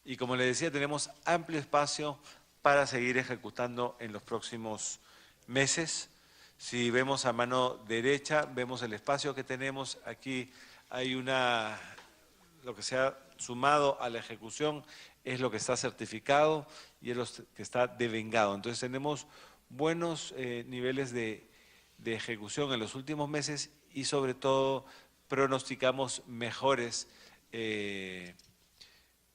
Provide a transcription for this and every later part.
Y como les decía, tenemos amplio espacio para seguir ejecutando en los próximos meses. Si vemos a mano derecha, vemos el espacio que tenemos. Aquí hay lo que se ha sumado a la ejecución es lo que está certificado y es lo que está devengado. Entonces tenemos buenos niveles de ejecución en los últimos meses y sobre todo pronosticamos mejores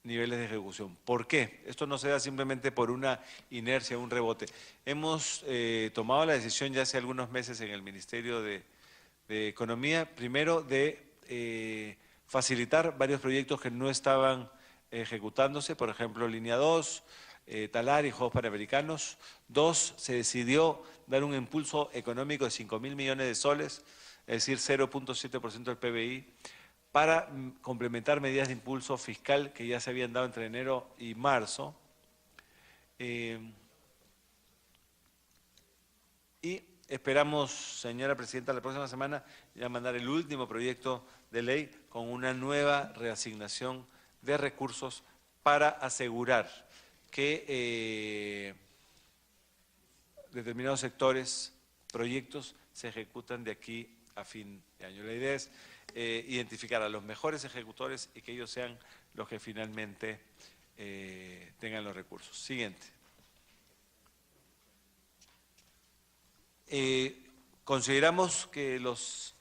niveles de ejecución. ¿Por qué? Esto no se da simplemente por una inercia, un rebote. Hemos tomado la decisión ya hace algunos meses en el Ministerio de Economía, primero de facilitar varios proyectos que no estaban ejecutándose, por ejemplo, Línea 2, Talar y Juegos Panamericanos. 2, se decidió dar un impulso económico de 5.000 millones de soles, es decir, 0.7% del PBI, para complementar medidas de impulso fiscal que ya se habían dado entre enero y marzo. Y esperamos, señora presidenta, la próxima semana ya mandar el último proyecto de ley con una nueva reasignación de recursos para asegurar que determinados sectores, proyectos, se ejecutan de aquí a fin de año. La idea es identificar a los mejores ejecutores y que ellos sean los que finalmente tengan los recursos. Siguiente. Consideramos que los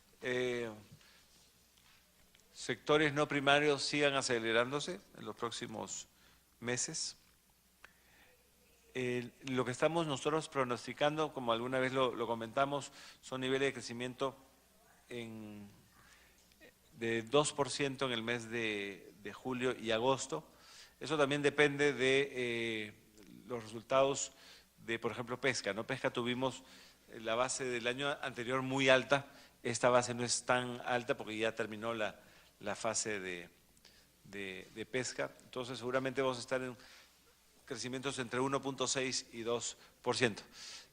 sectores no primarios sigan acelerándose en los próximos meses. Lo que estamos nosotros pronosticando, como alguna vez lo comentamos, son niveles de crecimiento de 2% en el mes de julio y agosto. Eso también depende de los resultados de, por ejemplo, pesca, ¿no? Pesca tuvimos la base del año anterior muy alta, esta base no es tan alta porque ya terminó la fase de pesca, entonces seguramente vamos a estar en crecimientos entre 1.6 y 2%,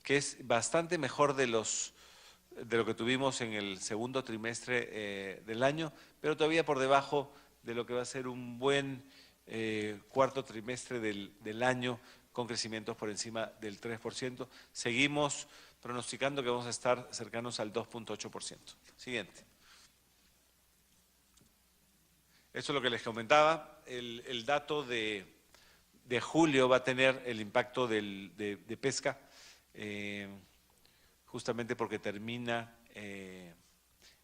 que es bastante mejor de lo que tuvimos en el segundo trimestre del año, pero todavía por debajo de lo que va a ser un buen cuarto trimestre del año con crecimientos por encima del 3%. Seguimos pronosticando que vamos a estar cercanos al 2.8%. Siguiente. Esto es lo que les comentaba, el dato de julio va a tener el impacto de pesca, justamente porque termina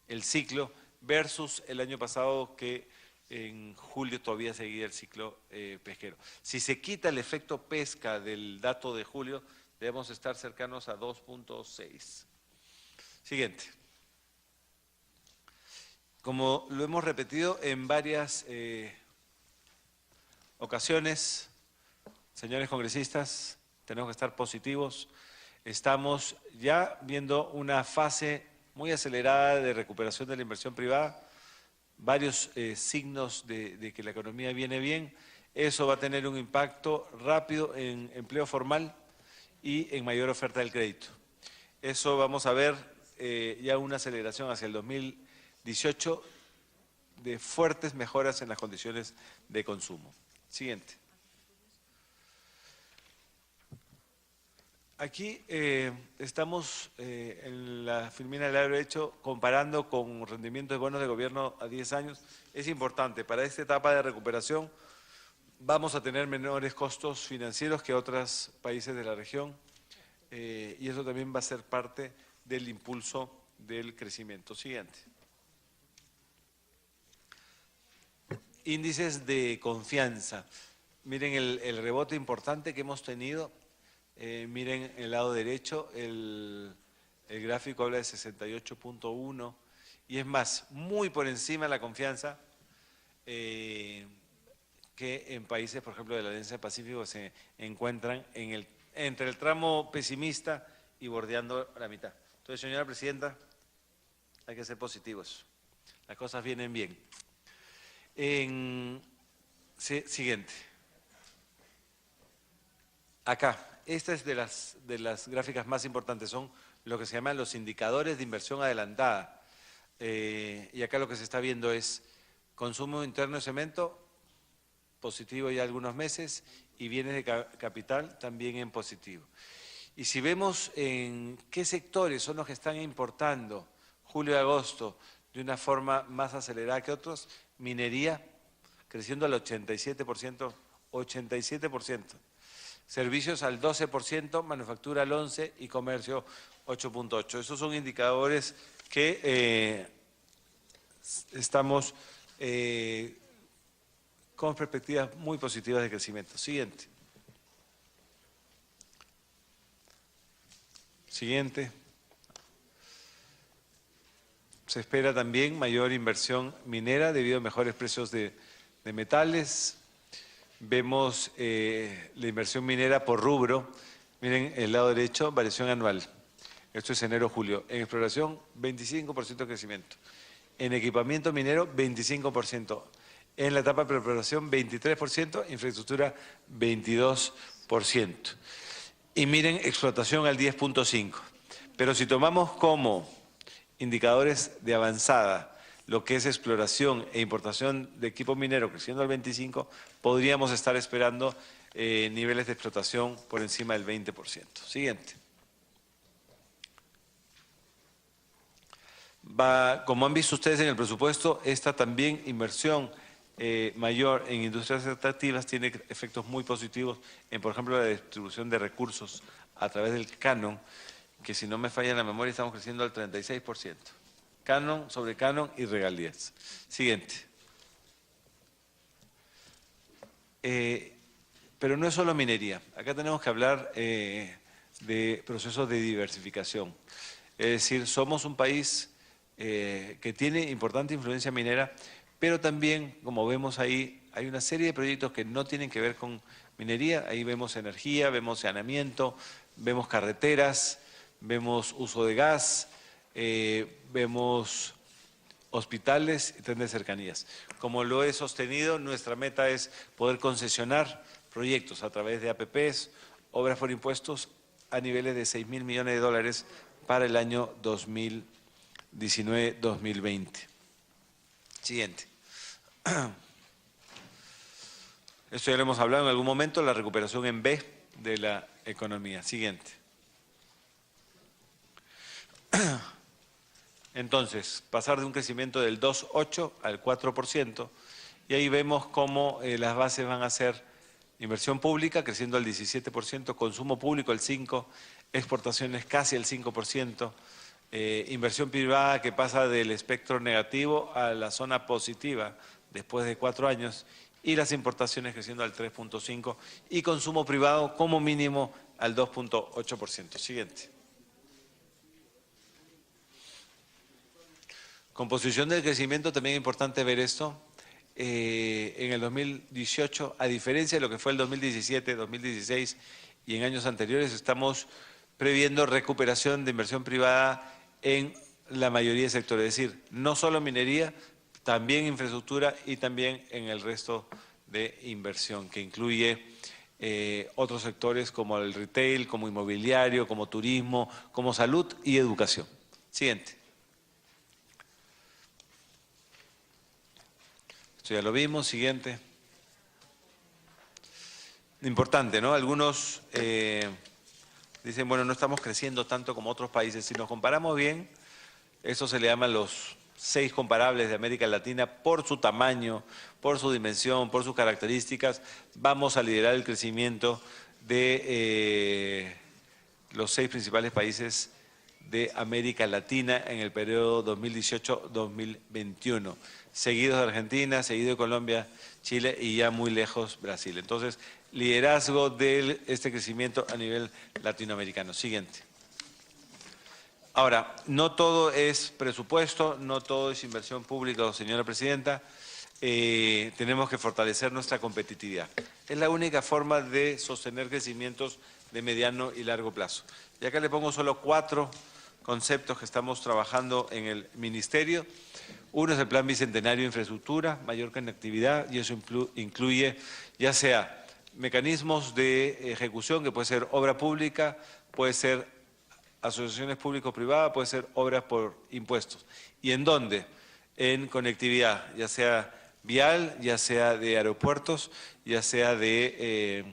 el ciclo, versus el año pasado que en julio todavía seguía el ciclo pesquero. Si se quita el efecto pesca del dato de julio, debemos estar cercanos a 2.6. Siguiente. Como lo hemos repetido en varias ocasiones, señores congresistas, tenemos que estar positivos. Estamos ya viendo una fase muy acelerada de recuperación de la inversión privada, varios signos de que la economía viene bien. Eso va a tener un impacto rápido en empleo formal y en mayor oferta del crédito. Eso vamos a ver ya una aceleración hacia el 2018 de fuertes mejoras en las condiciones de consumo. Siguiente. Aquí estamos en la Filmina del Agro comparando con rendimientos de bonos de gobierno a 10 años. Es importante, para esta etapa de recuperación vamos a tener menores costos financieros que otros países de la región y eso también va a ser parte del impulso del crecimiento. Siguiente. Índices de confianza. Miren el rebote importante que hemos tenido. Miren el lado derecho, el gráfico habla de 68.1 y es más, muy por encima de la confianza que en países, por ejemplo, de la Alianza del Pacífico se encuentran entre el tramo pesimista y bordeando la mitad. Entonces, señora presidenta, hay que ser positivos. Las cosas vienen bien. Siguiente. Acá, esta es de las gráficas más importantes, son lo que se llaman los indicadores de inversión adelantada. Y acá lo que se está viendo es consumo interno de cemento positivo ya algunos meses, y bienes de capital también en positivo. Y si vemos en qué sectores son los que están importando julio y agosto de una forma más acelerada que otros, minería creciendo al 87%, 87%. Servicios al 12%, manufactura al 11% y comercio 8.8%. Esos son indicadores que estamos con perspectivas muy positivas de crecimiento. Siguiente. Siguiente. Se espera también mayor inversión minera debido a mejores precios de metales. Vemos la inversión minera por rubro. Miren el lado derecho, variación anual. Esto es enero-julio. En exploración, 25% de crecimiento. En equipamiento minero, 25%. En la etapa de preparación, 23%. Infraestructura, 22%. Y miren, explotación al 10.5%. Pero si tomamos como indicadores de avanzada lo que es exploración e importación de equipo minero creciendo al 25%, podríamos estar esperando niveles de explotación por encima del 20%. Siguiente. Como han visto ustedes en el presupuesto, esta también inversión mayor en industrias extractivas tiene efectos muy positivos en, por ejemplo, la distribución de recursos a través del canon, que si no me falla la memoria estamos creciendo al 36%. Canon sobre canon y regalías. Siguiente. Pero no es solo minería. Acá tenemos que hablar de procesos de diversificación. Es decir, somos un país que tiene importante influencia minera, pero también, como vemos ahí, hay una serie de proyectos que no tienen que ver con minería. Ahí vemos energía, vemos saneamiento, vemos carreteras, vemos uso de gas, vemos hospitales y tren de cercanías. Como lo he sostenido, nuestra meta es poder concesionar proyectos a través de APPs, obras por impuestos, a niveles de $6.000 millones para el año 2019-2020. Siguiente. Esto ya lo hemos hablado en algún momento, la recuperación en B de la economía. Siguiente. Entonces, pasar de un crecimiento del 2,8 al 4%, y ahí vemos cómo las bases van a ser inversión pública creciendo al 17%, consumo público al 5%, exportaciones casi al 5%, inversión privada que pasa del espectro negativo a la zona positiva después de 4 años, y las importaciones creciendo al 3.5% y consumo privado como mínimo al 2.8%. Siguiente. Composición del crecimiento, también es importante ver esto. En el 2018, a diferencia de lo que fue el 2017, 2016 y en años anteriores, estamos previendo recuperación de inversión privada en la mayoría de sectores, es decir, no solo minería, también infraestructura y también en el resto de inversión, que incluye otros sectores como el retail, como inmobiliario, como turismo, como salud y educación. Siguiente. Esto ya lo vimos. Siguiente. Importante, ¿no? Algunos dicen, bueno, no estamos creciendo tanto como otros países. Si nos comparamos bien, eso se le llama los 6 comparables de América Latina por su tamaño, por su dimensión, por sus características. Vamos a liderar el crecimiento de los 6 principales países de América Latina en el periodo 2018-2021. Seguidos de Argentina, seguido de Colombia, Chile y ya muy lejos Brasil. Entonces, liderazgo de este crecimiento a nivel latinoamericano. Siguiente. Ahora, no todo es presupuesto, no todo es inversión pública, señora Presidenta. Tenemos que fortalecer nuestra competitividad. Es la única forma de sostener crecimientos de mediano y largo plazo. Y acá le pongo solo 4 conceptos que estamos trabajando en el Ministerio. Uno es el Plan Bicentenario de Infraestructura, mayor conectividad, y eso incluye ya sea mecanismos de ejecución, que puede ser obra pública, puede ser asociaciones público-privadas, puede ser obras por impuestos. ¿Y en dónde? En conectividad, ya sea vial, ya sea de aeropuertos, ya sea de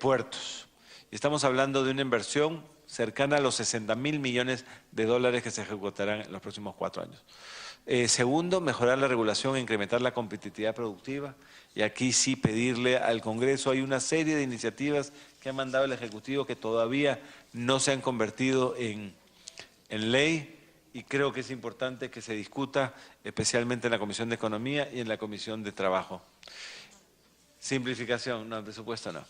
puertos. Y estamos hablando de una inversión cercana a los 60.000 millones de dólares que se ejecutarán en los próximos 4 años. Segundo, mejorar la regulación e incrementar la competitividad productiva. Y aquí sí pedirle al Congreso, hay una serie de iniciativas que ha mandado el Ejecutivo que todavía no se han convertido en ley, y creo que es importante que se discuta, especialmente en la Comisión de Economía y en la Comisión de Trabajo. Simplificación, no, el presupuesto no.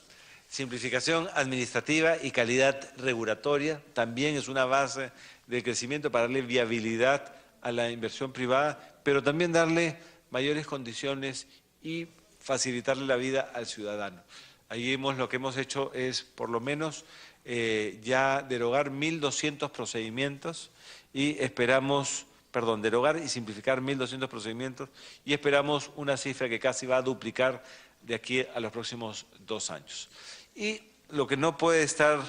Simplificación administrativa y calidad regulatoria también es una base de crecimiento para darle viabilidad a la inversión privada, pero también darle mayores condiciones y facilitarle la vida al ciudadano. Ahí lo que hemos hecho es, por lo menos, ya derogar 1.200 procedimientos y esperamos, derogar y simplificar 1.200 procedimientos y esperamos una cifra que casi va a duplicar de aquí a los próximos 2 años. Y lo que no puede estar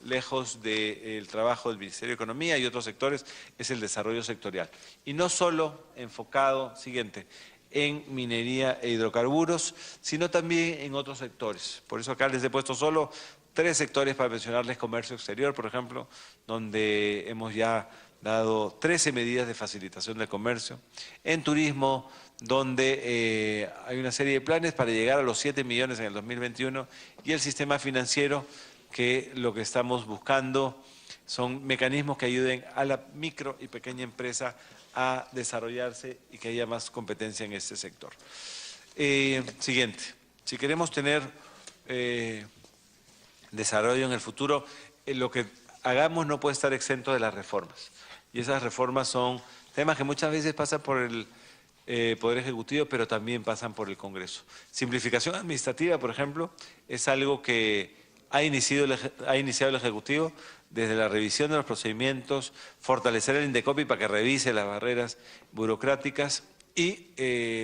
lejos del trabajo del Ministerio de Economía y otros sectores es el desarrollo sectorial. Y no solo enfocado, en minería e hidrocarburos, sino también en otros sectores. Por eso acá les he puesto solo 3 sectores para mencionarles: comercio exterior, por ejemplo, donde hemos ya dado 13 medidas de facilitación del comercio. En turismo, donde hay una serie de planes para llegar a los 7 millones en el 2021. Y el sistema financiero, que lo que estamos buscando son mecanismos que ayuden a la micro y pequeña empresa a desarrollarse y que haya más competencia en este sector. Siguiente, si queremos tener desarrollo en el futuro, lo que hagamos no puede estar exento de las reformas. Y esas reformas son temas que muchas veces pasan por el Poder Ejecutivo, pero también pasan por el Congreso. Simplificación administrativa, por ejemplo, es algo que ha iniciado el Ejecutivo desde la revisión de los procedimientos, fortalecer el INDECOPI para que revise las barreras burocráticas y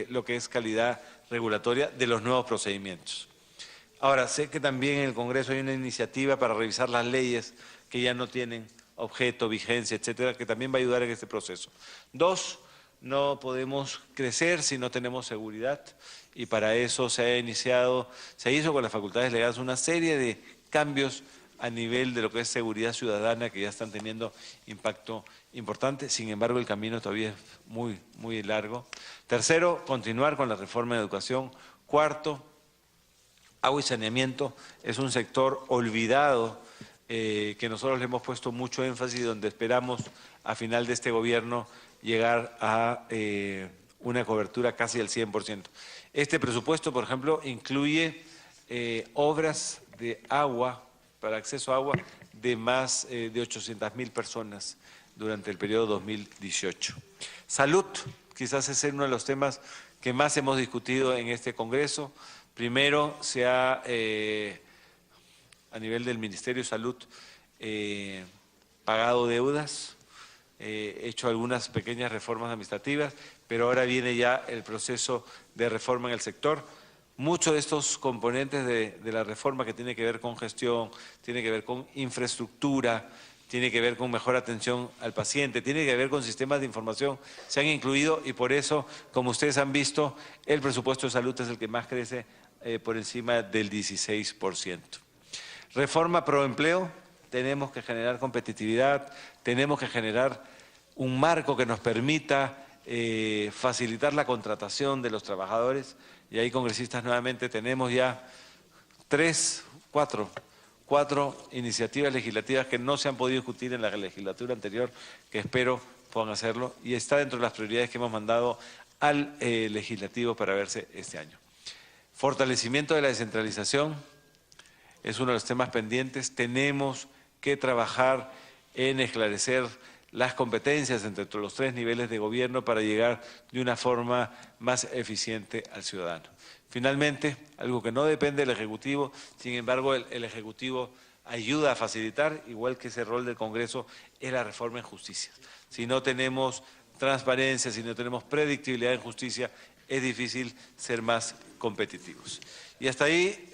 lo que es calidad regulatoria de los nuevos procedimientos. Ahora, sé que también en el Congreso hay una iniciativa para revisar las leyes que ya no tienen objeto, vigencia, etcétera, que también va a ayudar en este proceso. 2, no podemos crecer si no tenemos seguridad, y para eso se hizo con las facultades legales una serie de cambios a nivel de lo que es seguridad ciudadana que ya están teniendo impacto importante. Sin embargo, el camino todavía es muy, muy largo. Tercero, continuar con la reforma de educación. Cuarto, agua y saneamiento es un sector olvidado que nosotros le hemos puesto mucho énfasis, donde esperamos a final de este gobierno llegar a una cobertura casi del 100%. Este presupuesto, por ejemplo, incluye obras de agua, para acceso a agua, de más de 800.000 personas durante el periodo 2018. Salud, quizás es uno de los temas que más hemos discutido en este Congreso. Primero, se ha, a nivel del Ministerio de Salud, pagado deudas, hecho algunas pequeñas reformas administrativas, pero ahora viene ya el proceso de reforma en el sector. Muchos de estos componentes de la reforma, que tiene que ver con gestión, tiene que ver con infraestructura, tiene que ver con mejor atención al paciente, tiene que ver con sistemas de información, se han incluido, y por eso, como ustedes han visto, el presupuesto de salud es el que más crece, por encima del 16%. Reforma pro empleo, tenemos que generar competitividad, tenemos que generar un marco que nos permita facilitar la contratación de los trabajadores. Y ahí, congresistas, nuevamente tenemos ya cuatro iniciativas legislativas que no se han podido discutir en la legislatura anterior, que espero puedan hacerlo, y está dentro de las prioridades que hemos mandado al legislativo para verse este año. Fortalecimiento de la descentralización es uno de los temas pendientes. Tenemos que trabajar en esclarecer las competencias entre los 3 niveles de gobierno para llegar de una forma más eficiente al ciudadano. Finalmente, algo que no depende del Ejecutivo, sin embargo el Ejecutivo ayuda a facilitar, igual que ese rol del Congreso, es la reforma en justicia. Si no tenemos transparencia, si no tenemos predictibilidad en justicia, es difícil ser más competitivos. Y hasta ahí,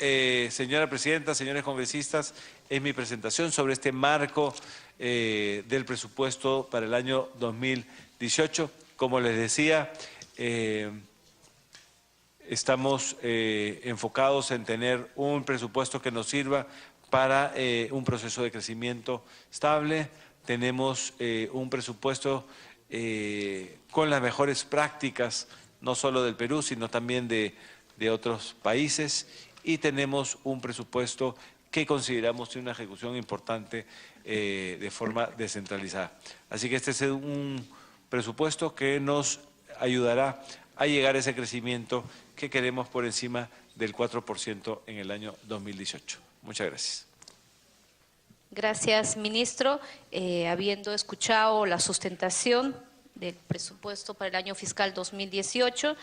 señora presidenta, señores congresistas, es mi presentación sobre este marco del presupuesto para el año 2018. Como les decía, estamos enfocados en tener un presupuesto que nos sirva para un proceso de crecimiento estable. Tenemos un presupuesto con las mejores prácticas, no solo del Perú, sino también de otros países, y tenemos un presupuesto que consideramos una ejecución importante de forma descentralizada. Así que este es un presupuesto que nos ayudará a llegar a ese crecimiento que queremos por encima del 4% en el año 2018. Muchas gracias. Gracias, ministro. Habiendo escuchado la sustentación del presupuesto para el año fiscal 2018,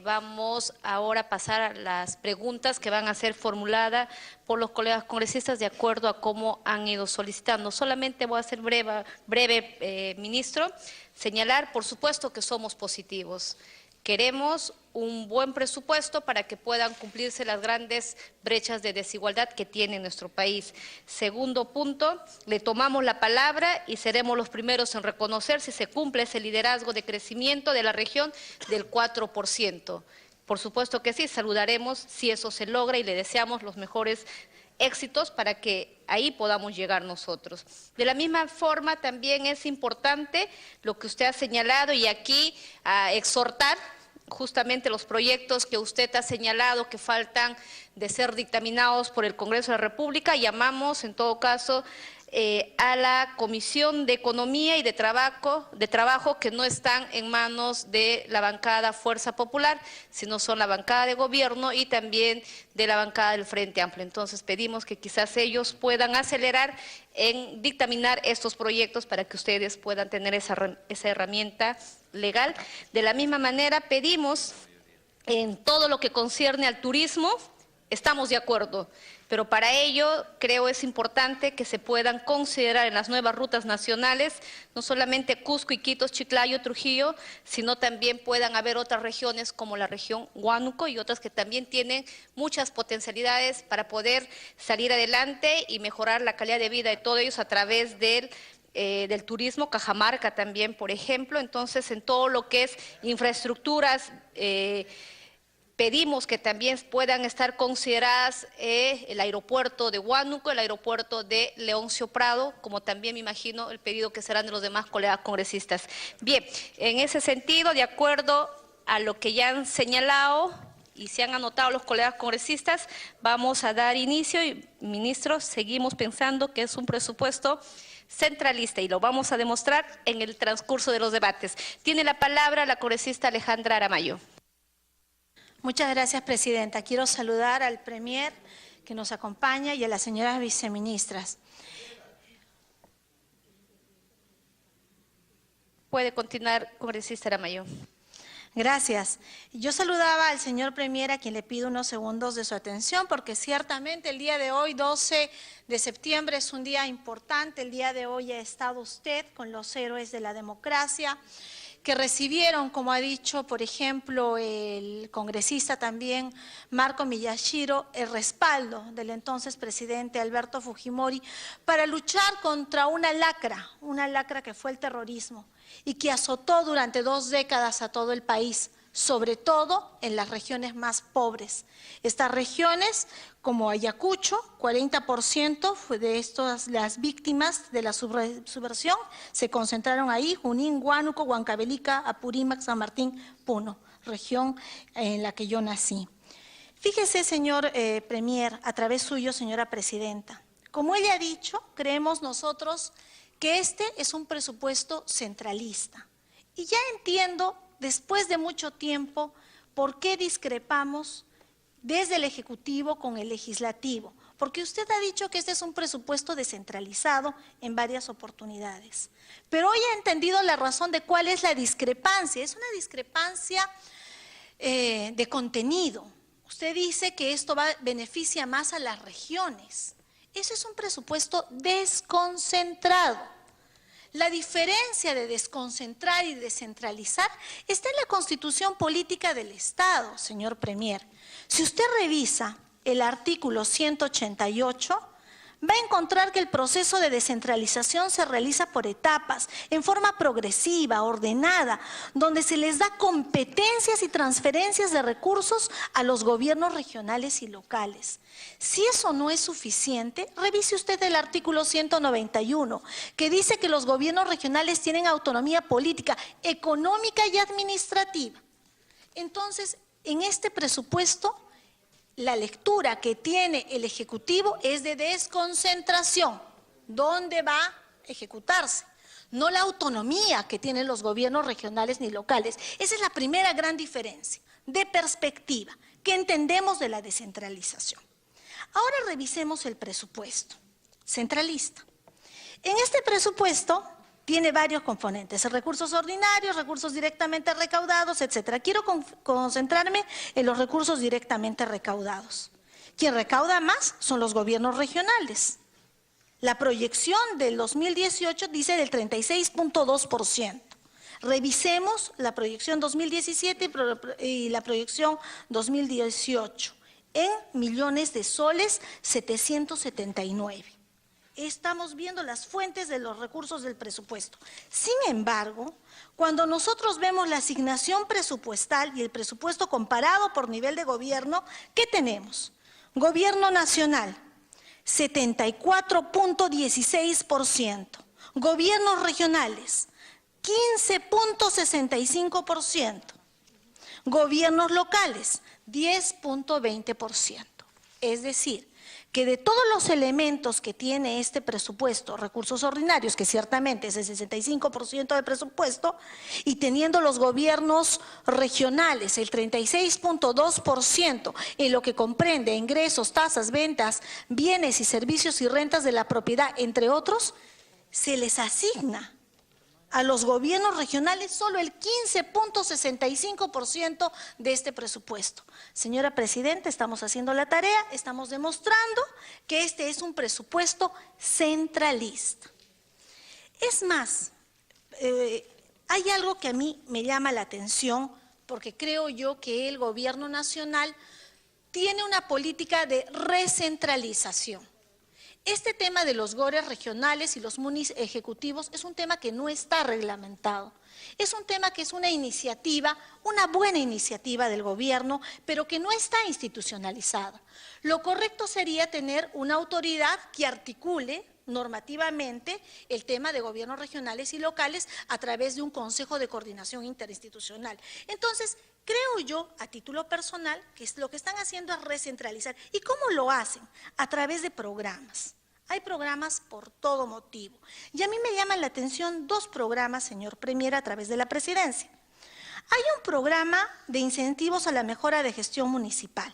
vamos ahora a pasar a las preguntas que van a ser formuladas por los colegas congresistas de acuerdo a cómo han ido solicitando. Solamente voy a ser breve, ministro, señalar, por supuesto, que somos positivos. Queremos un buen presupuesto para que puedan cumplirse las grandes brechas de desigualdad que tiene nuestro país. Segundo punto, le tomamos la palabra y seremos los primeros en reconocer si se cumple ese liderazgo de crecimiento de la región del 4%. Por supuesto que sí, saludaremos si eso se logra y le deseamos los mejores éxitos para que ahí podamos llegar nosotros. De la misma forma, también es importante lo que usted ha señalado y aquí a exhortar justamente los proyectos que usted ha señalado que faltan de ser dictaminados por el Congreso de la República. Llamamos, en todo caso, a la Comisión de Economía y de Trabajo que no están en manos de la bancada Fuerza Popular, sino son la bancada de gobierno y también de la bancada del Frente Amplio. Entonces pedimos que quizás ellos puedan acelerar en dictaminar estos proyectos para que ustedes puedan tener esa herramienta legal. De la misma manera pedimos en todo lo que concierne al turismo, estamos de acuerdo, pero para ello creo es importante que se puedan considerar en las nuevas rutas nacionales, no solamente Cusco, Iquitos, Chiclayo, Trujillo, sino también puedan haber otras regiones como la región Huánuco y otras que también tienen muchas potencialidades para poder salir adelante y mejorar la calidad de vida de todos ellos a través del turismo, Cajamarca también, por ejemplo. Entonces, en todo lo que es infraestructuras, pedimos que también puedan estar consideradas el aeropuerto de Huánuco, el aeropuerto de Leoncio Prado, como también me imagino el pedido que serán de los demás colegas congresistas. Bien, en ese sentido, de acuerdo a lo que ya han señalado y se han anotado los colegas congresistas, vamos a dar inicio y, ministro, seguimos pensando que es un presupuesto centralista y lo vamos a demostrar en el transcurso de los debates. Tiene la palabra la congresista Alejandra Aramayo. Muchas gracias, presidenta. Quiero saludar al premier que nos acompaña y a las señoras viceministras. Puede continuar, congresista Aramayo. Gracias. Yo saludaba al señor premier, a quien le pido unos segundos de su atención, porque ciertamente el día de hoy, 12 de septiembre, es un día importante. El día de hoy ha estado usted con los héroes de la democracia, que recibieron, como ha dicho, por ejemplo, el congresista también Marco Miyashiro, el respaldo del entonces presidente Alberto Fujimori para luchar contra una lacra que fue el terrorismo y que azotó durante 2 décadas a todo el país, sobre todo en las regiones más pobres. Estas regiones, como Ayacucho, 40% fue de estas las víctimas de la subversión, se concentraron ahí: Junín, Huánuco, Huancavelica, Apurímac, San Martín, Puno, región en la que yo nací. Fíjese, señor premier, a través suyo, señora presidenta, como ella ha dicho, creemos nosotros que este es un presupuesto centralista. Y ya entiendo, después de mucho tiempo, por qué discrepamos desde el Ejecutivo con el Legislativo, porque usted ha dicho que este es un presupuesto descentralizado en varias oportunidades. Pero hoy he entendido la razón de cuál es la discrepancia. Es una discrepancia de contenido. Usted dice que esto beneficia más a las regiones. Ese es un presupuesto desconcentrado. La diferencia de desconcentrar y descentralizar está en la Constitución Política del Estado, señor premier. Si usted revisa el artículo 188, va a encontrar que el proceso de descentralización se realiza por etapas, en forma progresiva, ordenada, donde se les da competencias y transferencias de recursos a los gobiernos regionales y locales. Si eso no es suficiente, revise usted el artículo 191, que dice que los gobiernos regionales tienen autonomía política, económica y administrativa. Entonces, en este presupuesto, la lectura que tiene el Ejecutivo es de desconcentración. ¿Dónde va a ejecutarse? No la autonomía que tienen los gobiernos regionales ni locales. Esa es la primera gran diferencia de perspectiva que entendemos de la descentralización. Ahora revisemos el presupuesto centralista. En este presupuesto tiene varios componentes, recursos ordinarios, recursos directamente recaudados, etcétera. Quiero concentrarme en los recursos directamente recaudados. Quien recauda más son los gobiernos regionales. La proyección del 2018 dice del 36.2%. Revisemos la proyección 2017 y la proyección 2018 en millones de soles, 779. Estamos viendo las fuentes de los recursos del presupuesto. Sin embargo, cuando nosotros vemos la asignación presupuestal y el presupuesto comparado por nivel de gobierno, ¿qué tenemos? Gobierno nacional, 74.16%. Gobiernos regionales, 15.65%. Gobiernos locales, 10.20%. Es decir, que de todos los elementos que tiene este presupuesto, recursos ordinarios, que ciertamente es el 65% del presupuesto, y teniendo los gobiernos regionales el 36.2%, en lo que comprende ingresos, tasas, ventas, bienes y servicios y rentas de la propiedad, entre otros, se les asigna a los gobiernos regionales solo el 15.65% de este presupuesto. Señora Presidenta, estamos haciendo la tarea, estamos demostrando que este es un presupuesto centralista. Es más, hay algo que a mí me llama la atención, porque creo yo que el gobierno nacional tiene una política de recentralización. Este tema de los GORES regionales y los MUNIs ejecutivos es un tema que no está reglamentado. Es un tema que es una iniciativa, una buena iniciativa del gobierno, pero que no está institucionalizada. Lo correcto sería tener una autoridad que articule normativamente el tema de gobiernos regionales y locales a través de un consejo de coordinación interinstitucional. Entonces, creo yo, a título personal, que lo que están haciendo es recentralizar. ¿Y cómo lo hacen? A través de programas. Hay programas por todo motivo. Y a mí me llaman la atención dos programas, señor Premier, a través de la Presidencia. Hay un programa de incentivos a la mejora de gestión municipal.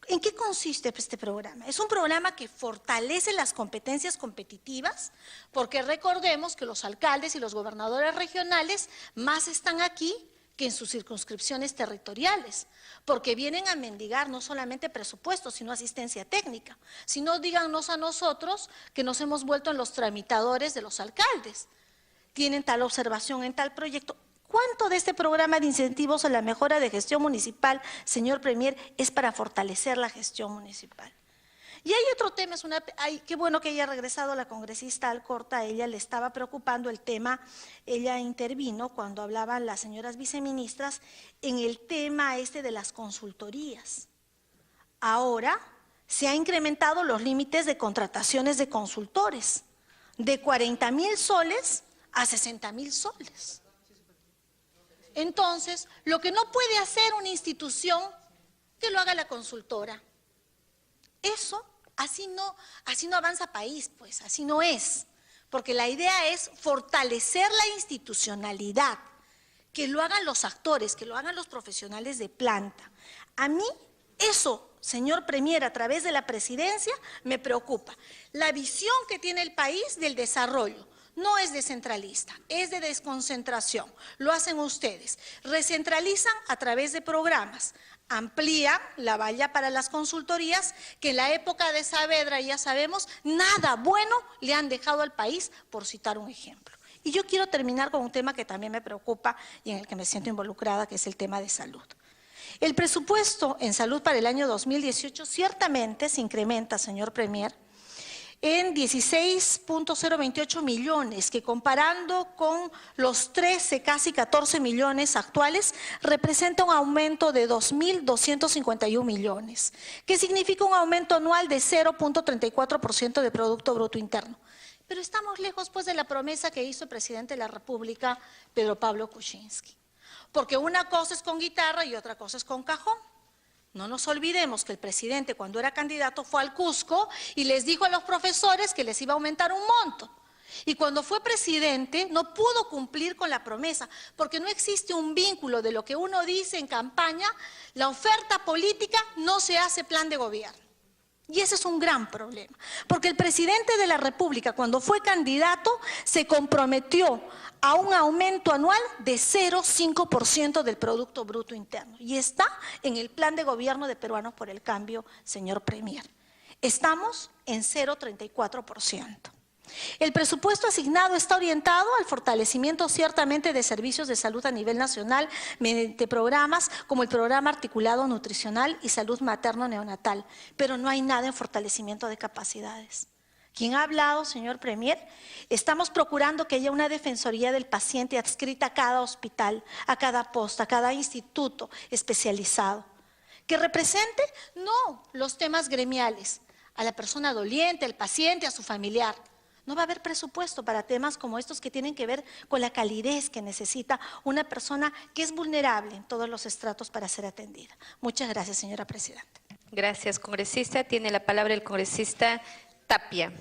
¿En qué consiste este programa? Es un programa que fortalece las competencias competitivas, porque recordemos que los alcaldes y los gobernadores regionales más están aquí que en sus circunscripciones territoriales, porque vienen a mendigar no solamente presupuestos, sino asistencia técnica. Si no, díganos a nosotros que nos hemos vuelto en los tramitadores de los alcaldes. Tienen tal observación en tal proyecto. ¿Cuánto de este programa de incentivos a la mejora de gestión municipal, señor Premier, es para fortalecer la gestión municipal? Y hay otro tema, qué bueno que haya regresado la congresista Alcorta, a ella le estaba preocupando el tema, ella intervino cuando hablaban las señoras viceministras en el tema de las consultorías. Ahora se han incrementado los límites de contrataciones de consultores, de 40,000 soles a 60,000 soles. Entonces, lo que no puede hacer una institución, que lo haga la consultora. Eso, así no avanza país, pues, así no es. Porque la idea es fortalecer la institucionalidad, que lo hagan los actores, que lo hagan los profesionales de planta. A mí, eso, señor Premier, a través de la Presidencia, me preocupa. La visión que tiene el país del desarrollo no es descentralista, es de desconcentración. Lo hacen ustedes. Recentralizan a través de programas. Amplía la valla para las consultorías, que en la época de Saavedra, ya sabemos, nada bueno le han dejado al país, por citar un ejemplo. Y yo quiero terminar con un tema que también me preocupa y en el que me siento involucrada, que es el tema de salud. El presupuesto en salud para el año 2018 ciertamente se incrementa, señor Premier, en 16.028 millones, que comparando con los 13, casi 14 millones actuales, representa un aumento de 2.251 millones, que significa un aumento anual de 0.34% de Producto Bruto Interno. Pero estamos lejos, pues, de la promesa que hizo el presidente de la República, Pedro Pablo Kuczynski. Porque una cosa es con guitarra y otra cosa es con cajón. No nos olvidemos que el presidente, cuando era candidato, fue al Cusco y les dijo a los profesores que les iba a aumentar un monto. Y cuando fue presidente no pudo cumplir con la promesa, porque no existe un vínculo de lo que uno dice en campaña, la oferta política no se hace plan de gobierno. Y ese es un gran problema, porque el presidente de la República, cuando fue candidato, se comprometió a un aumento anual de 0,5% del Producto Bruto Interno. Y está en el plan de gobierno de Peruanos por el Cambio, señor Premier. Estamos en 0,34%. El presupuesto asignado está orientado al fortalecimiento ciertamente de servicios de salud a nivel nacional mediante programas como el Programa Articulado Nutricional y Salud Materno-Neonatal, pero no hay nada en fortalecimiento de capacidades. ¿Quién ha hablado, señor Premier? Estamos procurando que haya una defensoría del paciente adscrita a cada hospital, a cada posta, a cada instituto especializado, que represente no los temas gremiales, a la persona doliente, al paciente, a su familiar. No va a haber presupuesto para temas como estos que tienen que ver con la calidez que necesita una persona que es vulnerable en todos los estratos para ser atendida. Muchas gracias, señora presidenta. Gracias, congresista. Tiene la palabra el congresista Tapia.